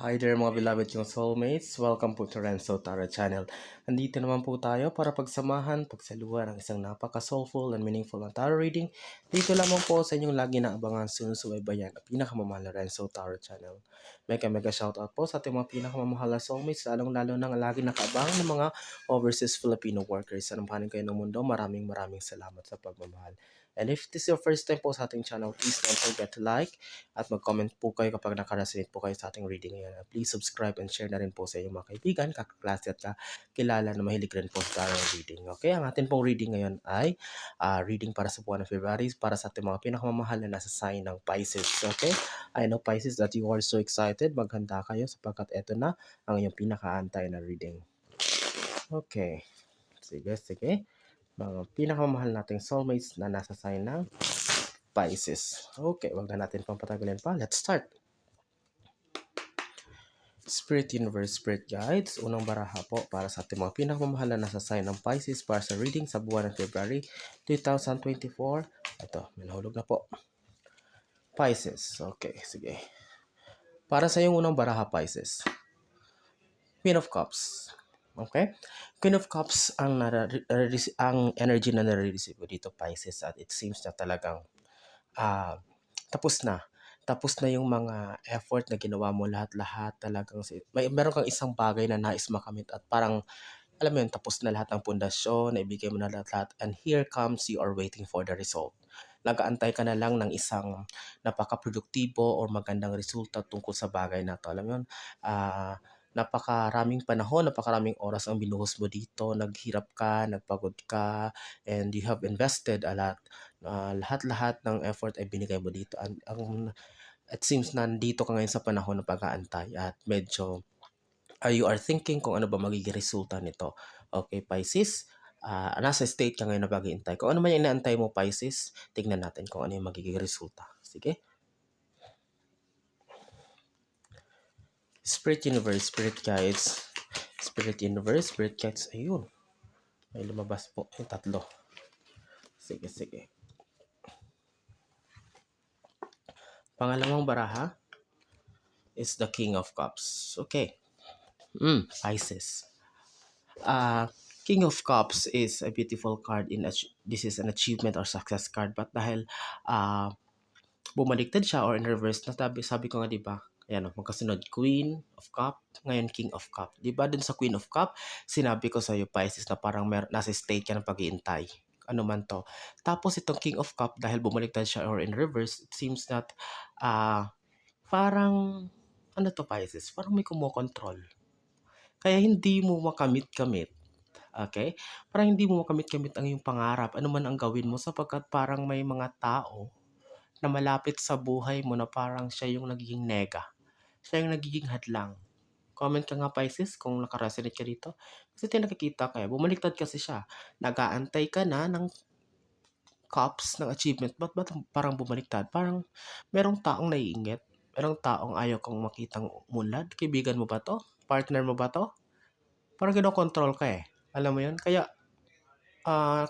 Hi there mga beloved kong soulmates. Welcome po to Renzo Tara Channel. Nandito naman po tayo para pagsamahan, pagsaluhan ng isang napaka-soulful and meaningful na tarot reading. Dito lamang po sa inyong lagi na abangan sinusubaybayan ang pinakamamahal na Renzo Tara Channel. Mega shoutout po sa ating mga pinakamamahal na soulmates, lalong-lalo na lagi nakaabang ng mga overseas Filipino workers. Sa nampanin kayo ng mundo, maraming salamat sa pagmamahal. And if this is your first time po sa ating channel, please don't forget to like at mag-comment po kayo kapag nakaresonate po kayo sa ating reading ngayon. Please subscribe and share na rin po sa inyong mga kaibigan, kaklase at kakilala na mahilig rin po sa tarot reading. Okay, ang atin pong reading ngayon ay reading para sa buwan ng February para sa ating mga pinakamamahal na nasa sign ng Pisces. Okay, I know Pisces that you are so excited. Maghanda kayo sapagkat eto na ang iyong pinakaantay na reading. Okay, sige. Mga pinakamamahal nating soulmates na nasa sign ng Pisces. Okay, wag na natin pang patagalin pa. Let's start. Spirit Universe, Spirit Guides, unang baraha po para sa ating mga pinakamamahal na nasa sign ng Pisces para sa reading sa buwan ng February 2024. Ito, may nahulog na po. Pisces, okay, sige. Para sa iyong unang baraha, Pisces. Queen of Cups. Okay? Queen of Cups ang energy na nare-receive ko dito, Pisces, at it seems na talagang tapos na. Tapos na yung mga effort na ginawa mo lahat-lahat talagang meron kang isang bagay na nais makamit at parang alam mo yun, tapos na lahat ng pundasyon, naibigay mo na lahat and here comes you are waiting for the result. Nag-aantay ka na lang ng isang napaka-produktibo or magandang resulta tungkol sa bagay na to. Alam mo yun, napakaraming panahon, napakaraming oras ang binuhos mo dito, naghirap ka, nagpagod ka, and you have invested a lot. Lahat-lahat ng effort ay binigay mo dito. It seems na nandito ka ngayon sa panahon ng pag-aantay at medyo you are thinking kung ano ba magiging resulta nito. Okay, Pisces, nasa state ka ngayon na pag-iintay. Kung ano man yung inaantay mo, Pisces, tignan natin kung ano yung magiging resulta. Sige? Spirit Universe, Spirit Guides, Spirit Universe, Spirit Guides, ayun. May lumabas po yung tatlo. Sige. Pangalawang baraha is the King of Cups. Okay. Pisces. King of Cups is a beautiful card this is an achievement or success card, but dahil bumaliktad siya or in reverse na sabi ko nga 'di ba? Ayan, magkasunod Queen of Cup, ngayon King of Cup. 'Di ba dun sa Queen of Cup, sinabi ko sa iyo Pisces na parang nasa state ka ng pag-iintay. Ano man to. Tapos itong King of Cup dahil bumaliktad siya or in reverse, it seems that parang ano to Pisces, parang may kumokontrol. Kaya hindi mo makamit-kamit. Okay? Parang hindi mo makamit-kamit ang iyong pangarap. Ano man ang gawin mo sapagkat parang may mga tao na malapit sa buhay mo na parang siya yung nagiging nega. Siya yung nagiging hadlang. Comment ka nga Pisces kung nakaresonate ka dito. Kasi nakikita ka bumaliktad kasi siya. Nag-aantay ka na ng cups ng achievement. Ba't parang bumaliktad? Parang merong taong naiingit. Merong taong ayaw kang makitang munlad. Kaibigan mo ba to? Partner mo ba to? Parang kinokontrol ka Alam mo yun? Kaya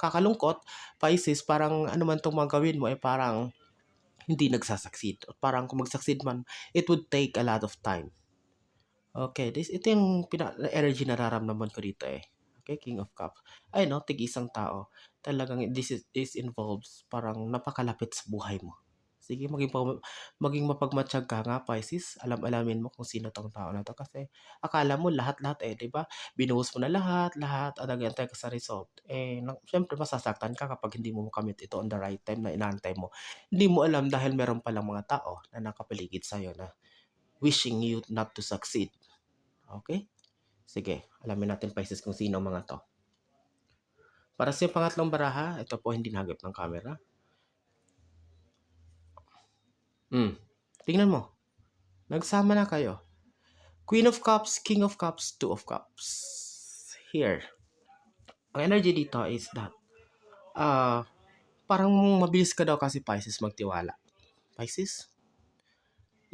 kakalungkot, Pisces, parang ano man itong mga gawin mo parang hindi nagsasucceed. Parang kung mag-succeed man, it would take a lot of time. Okay, ito yung energy na nararamdaman ko dito Okay, King of Cups. Ay no, tig-isang tao. Talagang this involves parang napakalapit sa buhay mo. Sige, maging mapagmatsyag ka nga, Pisces. Alamin mo kung sino tong tao na to kasi akala mo lahat-lahat 'di ba? Binuhos mo na lahat at nag-aantay ka sa result. Syempre masasaktan ka kapag hindi mo makamit ito on the right time na inaantay mo. Hindi mo alam dahil meron palang mga tao na nakapaligid sa'yo na wishing you not to succeed. Okay? Sige, alamin natin Pisces kung sino ang mga to. Para sa pangatlong baraha, ito po hindi nahagip ng camera. Tingnan mo. Nagsama na kayo. Queen of Cups, King of Cups, Two of Cups. Here. Ang energy dito is that parang mabilis ka daw kasi Pisces magtiwala. Pisces?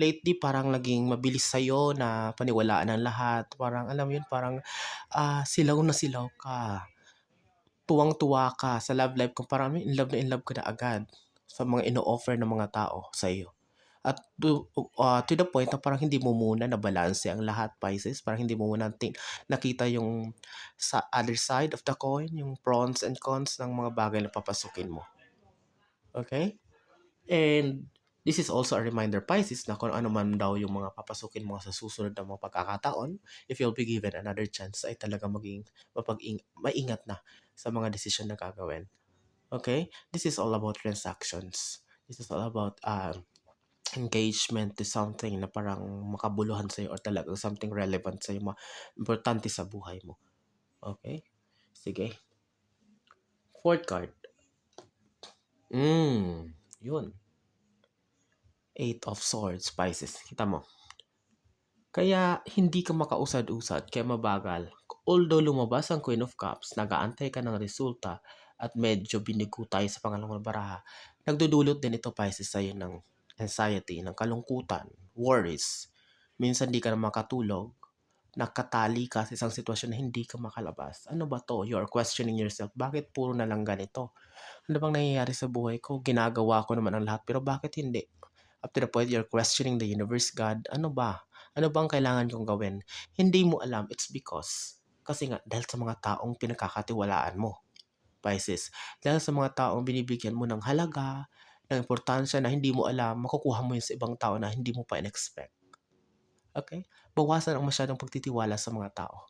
Lately parang naging mabilis sa'yo na paniwalaan ng lahat. Parang alam mo yun, parang silaw na silaw ka. Tuwang-tuwa ka sa love life ko. Parang in love ka na agad sa mga ino-offer ng mga tao sa iyo. At to the point na parang hindi mo muna nabalanse ang lahat, Pisces. Parang hindi mo muna nakita yung sa other side of the coin, yung pros and cons ng mga bagay na papasukin mo. Okay? And this is also a reminder, Pisces, na kung ano man daw yung mga papasukin mo sa susunod na mga pagkakataon, if you'll be given another chance, ay talaga maingat na sa mga desisyon na gagawin. Okay? This is all about transactions. This is all about engagement to something na parang makabuluhan sa'yo or talagang something relevant sa'yo, importante sa buhay mo. Okay? Sige. Fourth card. Yun. Eight of Swords, Pisces. Kita mo. Kaya hindi ka makausad-usad, kaya mabagal. Although lumabas ang Queen of Cups, nag-aantay ka ng resulta at medyo binigo tayo sa pangalawang baraha, nagdudulot din ito, Pisces, sa'yo ng anxiety, ng kalungkutan, worries. Minsan di ka na makatulog, nakatali ka sa isang sitwasyon na hindi ka makalabas. Ano ba to? You are questioning yourself. Bakit puro na lang ganito? Ano bang nangyayari sa buhay ko? Ginagawa ko naman ang lahat, pero bakit hindi? Up to the point you're questioning the universe, God, ano ba? Ano bang kailangan kong gawin? Hindi mo alam, it's because, kasi nga, dahil sa mga taong pinagkakatiwalaan mo, Pisces, dahil sa mga taong binibigyan mo ng halaga, ng importansya na hindi mo alam, makukuha mo yun sa ibang tao na hindi mo pa in-expect. Okay? Bawasan ang masyadong pagtitiwala sa mga tao.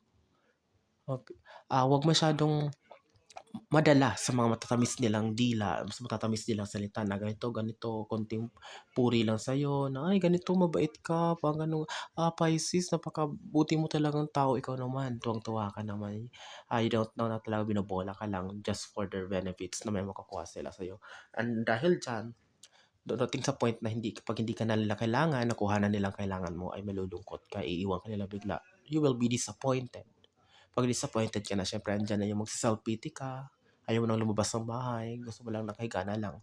Okay? Huwag masyadong madala sa mga matatamis nilang dila, sa matatamis nilang salita na ganito, konting puri lang sa'yo, na ay ganito, mabait ka, pang ano, Pisces, napakabuti mo talagang tao, ikaw naman, tuwang-tuwa ka naman. You don't know na talaga binobola ka lang just for their benefits na may makukuha sila sa'yo. And dahil dyan, darating sa point na pag hindi ka na nila kailangan, nakuha na nilang kailangan mo, ay malulungkot ka, iiwan ka nila bigla. You will be disappointed. Pag disappointed ka na, syempre andyan na yung magsa-self-pity ka, ayaw mo nang lumabas ng bahay, gusto mo lang nakahiga na lang.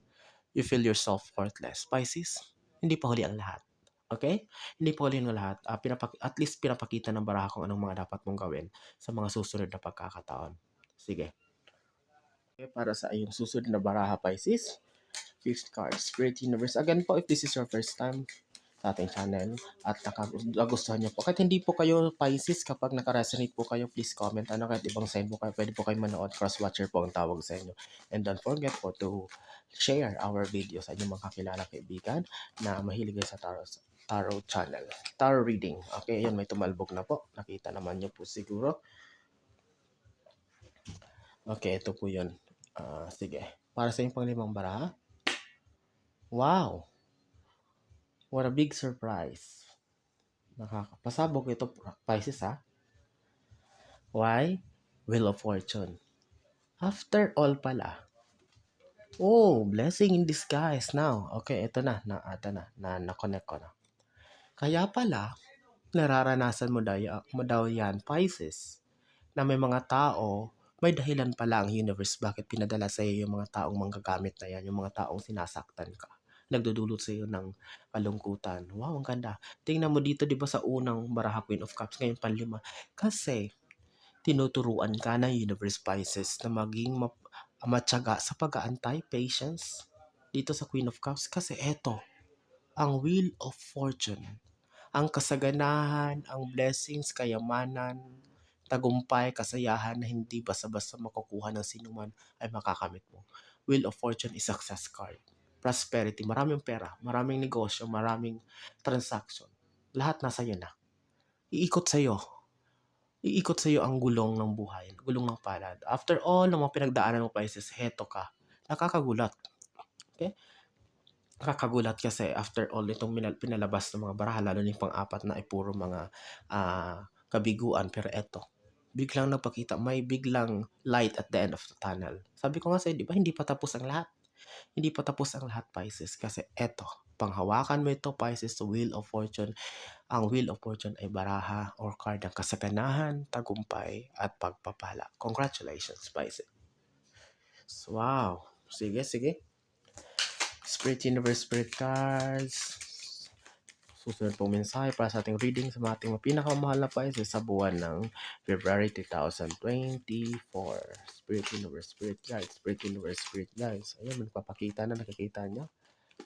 You feel yourself worthless. Pisces, hindi pa huli ang lahat. Okay? Hindi pa huli ang lahat. At least pinapakita ng baraha kung anong mga dapat mong gawin sa mga susunod na pagkakataon. Sige. Okay, para sa iyong susunod na baraha, Pisces, fifth card, Spirit Universe. Again po, if this is your first time sa ating channel at nagustuhan niyo po. Kahit hindi po kayo Pisces, kapag nakaresonate po kayo, please comment. Kahit ibang sign po kayo, pwede po kayo manood. Cross-watcher po ang tawag sa inyo. And don't forget po to share our video sa inyong mga kakilala kaibigan na mahilig sa tarot channel. Tarot reading. Okay, yun, may tumalbog na po. Nakita naman niyo po siguro. Okay, ito po yun. Sige. Para sa inyong panglimang baraha. Wow! What a big surprise. Nakakapasabog ito, Pisces, ha? Why? Wheel of Fortune. After all pala. Oh, blessing in disguise now. Okay, ito na. Na-connect ko na. Kaya pala, nararanasan mo daw yan, Pisces, na may mga tao, may dahilan pala ang universe bakit pinadala sa iyo yung mga taong manggagamit na yan, yung mga taong sinasaktan ka. Nagdudulot sa iyo ng kalungkutan. Wow, ang ganda. Tingnan mo dito, di ba, sa unang baraha, Queen of Cups, ngayon panlima. Kasi, tinuturuan ka ng universe, Pisces, na maging matyaga sa pag-aantay, patience, dito sa Queen of Cups. Kasi eto, ang Wheel of Fortune, ang kasaganahan, ang blessings, kayamanan, tagumpay, kasayahan na hindi basta-basta makukuha ng sinuman ay makakamit mo. Wheel of Fortune is success card. Prosperity, maraming pera, maraming negosyo, maraming transaction. Lahat nasa iyo na. Iikot sa iyo. Iikot sa iyo ang gulong ng buhay, gulong ng palad. After all ng mga pinagdaanan mo, Pisces, heto ka. Nakakagulat. Okay? Nakakagulat kasi after all itong pinalabas ng mga baraha, lalo na yung pang-apat na ay puro mga kabiguan. Pero eto, biglang nagpakita, may biglang light at the end of the tunnel. Sabi ko nga sa'yo, di ba, hindi pa tapos ang lahat. Hindi pa tapos ang lahat, Pisces. Kasi eto, panghawakan mo ito, Pisces, the Wheel of Fortune. Ang Wheel of Fortune ay baraha or card ng kasaganahan, tagumpay, at pagpapala. Congratulations, Pisces. Wow. Sige, sige. Spirit Universe, Spirit Cards. Susunod pong mensahe para sa ating reading sa ating pinakamahal na Pisces sa buwan ng February 2024. Spirit Universe, Spirit Guides, Spirit Universe, Spirit Guides. Ayun, magpapakita na, nakikita nyo.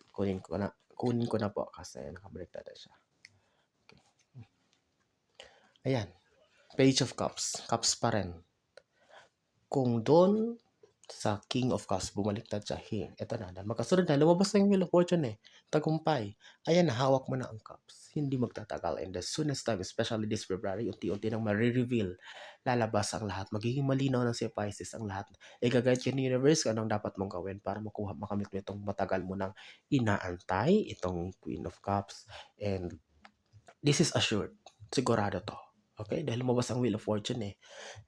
Kunin ko na. kunin ko na po kasi nakabaliktad na siya. Okay. Ayan. Page of Cups. Cups pa rin. Kung doon sa King of Cups, bumaliktad siya. Here, ito na. Magkasunod na. Lumabas na yung Wheel of Fortune eh. Tagumpay. Ayan, hawak mo na ang cups. Hindi magtatagal. And the soonest time, especially this February, unti-unti nang marireveal. Lalabas ang lahat. Magiging malinaw ng si Pisces ang lahat. Igagayad ka ng universe kung anong dapat mong gawin para makamit mo itong matagal mo nang inaantay, itong Queen of Cups. And this is assured. Sigurado to. Okay? Dahil lumabas ang Wheel of Fortune eh.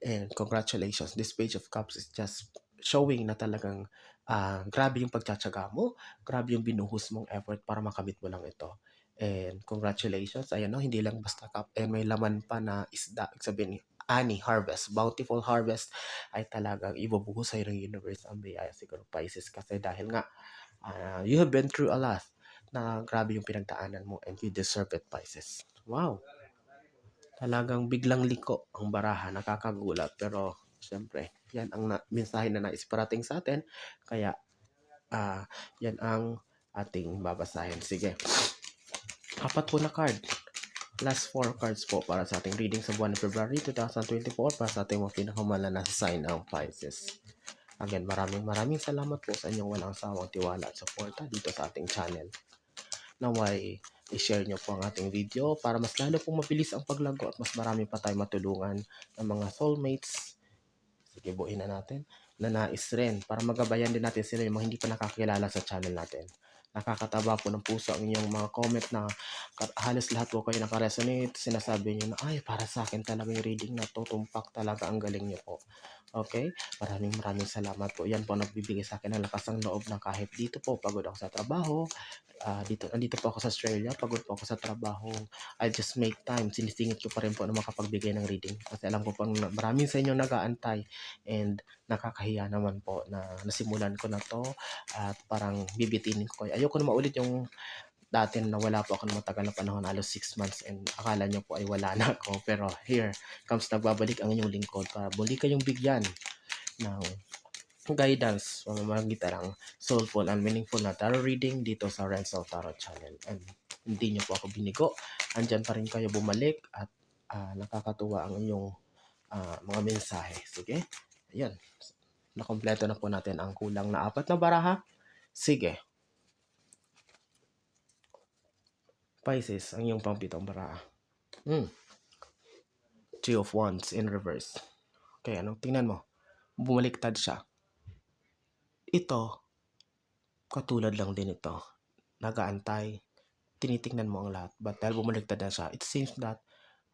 And congratulations, this Page of Cups is just showing na talagang grabe yung pagtsatsaga mo, grabe yung binuhos mong effort para makamit mo lang ito. And congratulations, ayan no, hindi lang basta cup, and may laman pa na isda, sabihin, ani, harvest, bountiful harvest, ay talagang ibubuhos sa'yo ng universe ang biyaya siguro Pisces, kasi dahil nga, you have been through a lot, na grabe yung pinagdaanan mo, and you deserve it, Pisces. Wow! Talagang biglang liko ang baraha, nakakagulat. Pero, siyempre, yan ang mensahe na nais parating sa atin. Kaya, yan ang ating babasahin. Sige. 4 po na card. Last 4 cards po para sa ating reading sa buwan ng February 2024 para sa ating mga pinakamalala na sign ng Pisces. Again, maraming salamat po sa inyong walang sawang tiwala at suporta dito sa ating channel. Naway i-share nyo po ang ating video para mas lalo pong mabilis ang paglago at mas marami pa tayo matulungan ng mga soulmates. Sige, buuin na natin. Na nais rin para magabayan din natin sila yung mga hindi pa nakakilala sa channel natin. Nakakataba po ng puso ang inyong mga comment na halos lahat po kayo nakaresonate. Sinasabi nyo na, ay, para sa akin talaga yung reading na to. Tumpak talaga, ang galing nyo po. Okay? Maraming salamat po. Yan po nagbibigay sa akin ng lakas ng loob na kahit dito po, pagod ako sa trabaho. Nandito po ako sa Australia, pagod po ako sa trabaho. I just make time. Sinisingit ko pa rin po na makapagbigay ng reading. Kasi alam ko pang maraming sa inyo nag-aantay. And nakakahiya naman po na nasimulan ko na to at parang bibitinin ko kayo. Ayoko na maulit yung dati na wala po ako ng matagal na panahon, halos 6 months, and akala nyo po ay wala na ako. Pero here comes nagbabalik ang inyong lingkod para muli kayong bigyan ng guidance pamamagitan ng soulful and meaningful na tarot reading dito sa Renzo Tarot Channel. And hindi nyo po ako binigo. Andyan pa rin kayo bumalik at nakakatuwa ang inyong mga mensahe. Sige, ayan. Nakompleto na po natin ang kulang na 4 na baraha. Sige. Pisces, ang iyong pang-pitong baraha. Three of Wands in reverse. Okay, anong tingnan mo? Bumaliktad siya. Ito, katulad lang din ito. Nag-aantay. Tinitingnan mo ang lahat. But dahil bumaliktad na siya, it seems that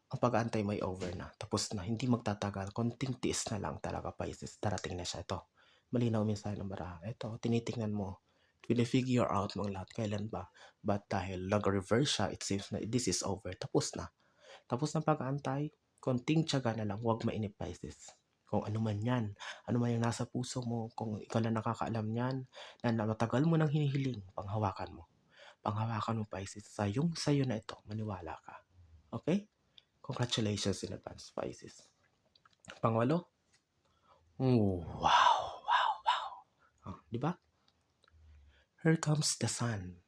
ang pag-aantay may over na. Tapos na, hindi magtatagal. Konting tiis na lang talaga, Pisces. Darating na siya. Ito, malinaw minsan ng baraha. Ito, tinitingnan mo. Figure out mo ang lahat. Kailan ba? But dahil nag-reverse siya, it seems na this is over. Tapos na. Tapos ng pag-aantay, konting tiyaga na lang. Huwag mainip, Pisces. Kung ano man yan, ano man yung nasa puso mo, kung ikaw lang nakakaalam yan, na matagal mo nang hinihiling, panghawakan mo. Panghawakan mo, Pisces. Sa'yo na ito, maniwala ka. Okay? Congratulations in advance, Pisces. Pangwalo? Wow. Di ba? Here comes the sun.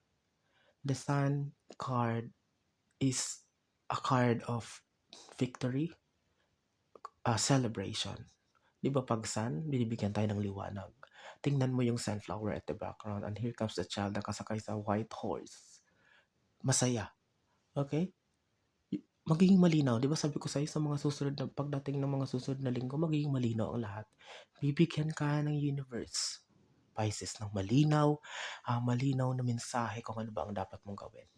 The sun card is a card of victory, a celebration. Di ba pag sun, binibigyan tayo ng liwanag. Tingnan mo yung sunflower at the background, and here comes the child na kasakay sa white horse. Masaya. Okay? Magiging malinaw. Di ba sabi ko sa'yo sa mga susunod na, pagdating ng mga susunod na linggo, magiging malinaw ang lahat. Bibigyan ka ng universe, Pisces, ng malinaw na mensahe kung ano ba ang dapat mong gawin.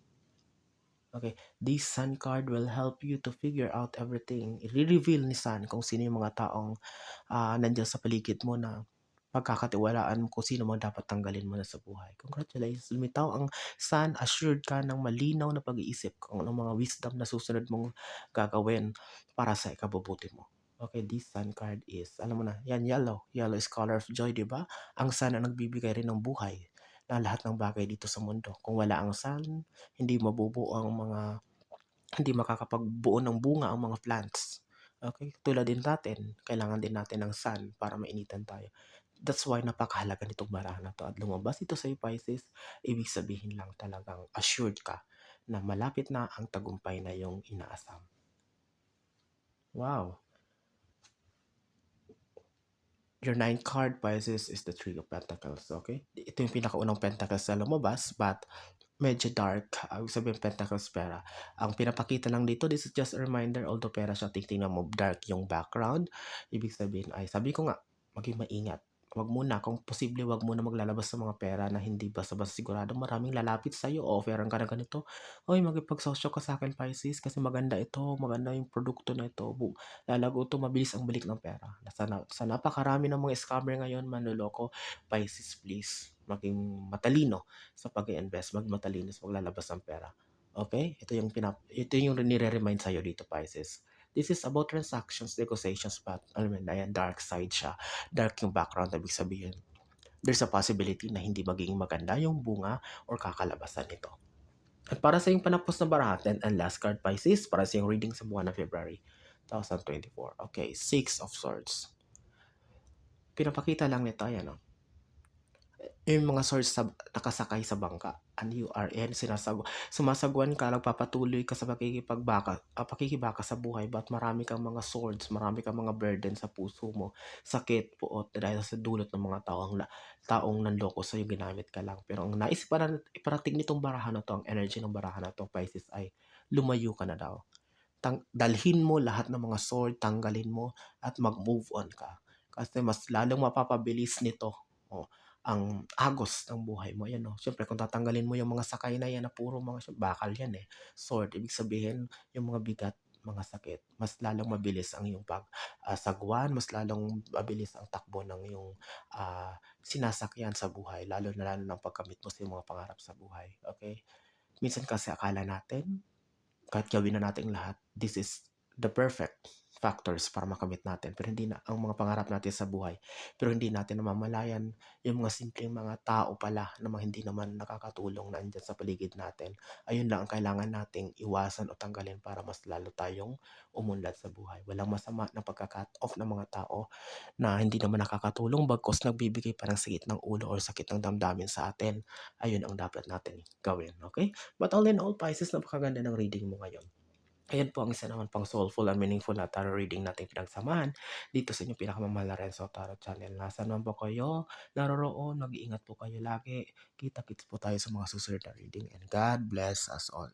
Okay, this sun card will help you to figure out everything. I-reveal ni sun kung sino yung mga taong nandiyan sa paligid mo na pagkakatiwalaan mo kung sino man dapat tanggalin mo na sa buhay. Congratulations. Lumitaw ang sun, assured ka ng malinaw na pag-iisip kung anong mga wisdom na susunod mong gagawin para sa ikabubuti mo. Okay, this sun card is, alam mo na, yan, yellow. Yellow is color of joy, di ba? Ang sun ang nagbibigay rin ng buhay na lahat ng bagay dito sa mundo. Kung wala ang sun, hindi mabubuo ang hindi makakapagbuo ng bunga ang mga plants. Okay? Tulad din natin, kailangan din natin ng sun para mainitan tayo. That's why napakahalaga nitong barahan na 'to at lumabas ito sa'yo Pisces, ibig sabihin lang talagang assured ka na malapit na ang tagumpay na iyong inaasam. Wow! Your ninth card, Pisces, is the Three of Pentacles, okay? Ito yung pinakaunang Pentacles na lumabas, but medyo dark. Ibig sabihin, Pentacles pera. Ang pinapakita lang dito, this is just a reminder, although pera siya, titingnan mo, dark yung background. Ibig sabihin ay, sabi ko nga, maging maingat. Wag muna, kung posible, wag muna maglalabas ng mga pera na hindi basta-basta sigurado. Maraming lalapit sa'yo, offeran ka na ganito. Oy, makipagsosyo ka sa akin, Pisces, kasi maganda ito, maganda yung produkto na ito. Lalago 'to, mabilis ang balik ng pera. Sa napakarami ng mga scammer ngayon, manloloko, Pisces, please, maging matalino sa pag-i-invest, maging matalino sa paglalabas ng pera. Okay? Ito yung nire-remind sa'yo dito, Pisces. This is about transactions, negotiations, but alam mo yun, ayan, dark side siya. Dark yung background, ibig sabihin, there's a possibility na hindi magiging maganda yung bunga or kakalabasan nito. At para sa yung panapos na barahaten and last card, Pisces, para sa yung reading sa buwan ng February 2024. Okay, Six of Swords. Pinapakita lang nito, ayan, no? Yung mga swords nakasakay sa bangka. And you are in, sumasagwan ka, nagpapatuloy ka sa pakikibaka sa buhay, but marami kang mga swords, marami kang mga burden sa puso mo, sakit, puot, dahil sa dulot ng mga taong nanloko sa'yo, ginamit ka lang. Pero ang nais iparating nitong barahan na to, ang energy ng barahan na to, Pisces, ay lumayo ka na daw. Dalhin mo lahat ng mga sword, tanggalin mo, at mag-move on ka. Kasi mas lalong mapapabilis nito, ang agos ng buhay mo. Ayan, siyempre kung tatanggalin mo yung mga sakay na yan na puro mga bakal yan sword, ibig sabihin yung mga bigat, mga sakit, mas lalong mabilis ang iyong sagwan, mas lalong mabilis ang takbo ng iyong sinasakyan sa buhay, lalo na lalo ng pagkamit mo sa iyong mga pangarap sa buhay. Okay? Minsan kasi akala natin, kahit gawin na natin lahat, this is the perfect factors para makamit natin. Pero hindi na ang mga pangarap natin sa buhay. Pero hindi natin namamalayan yung mga simpleng mga tao pala na hindi naman nakakatulong na andyan sa paligid natin. Ayun lang ang kailangan nating iwasan o tanggalin para mas lalo tayong umunlad sa buhay. Walang masama na pagka-cut off ng mga tao na hindi naman nakakatulong bagkus nagbibigay pa ng sakit ng ulo or sakit ng damdamin sa atin. Ayun ang dapat natin gawin. Okay? But all in all, Pisces, napakaganda ng reading mo ngayon. Ayan po ang isa naman pang soulful and meaningful na tarot reading natin pinagsamahan dito sa inyong pinakamamahal na Renzo Tarot Channel. Nasaan man po kayo, naroroon, mag-iingat po kayo lagi. Kita-kits po tayo sa mga susunod na reading and God bless us all.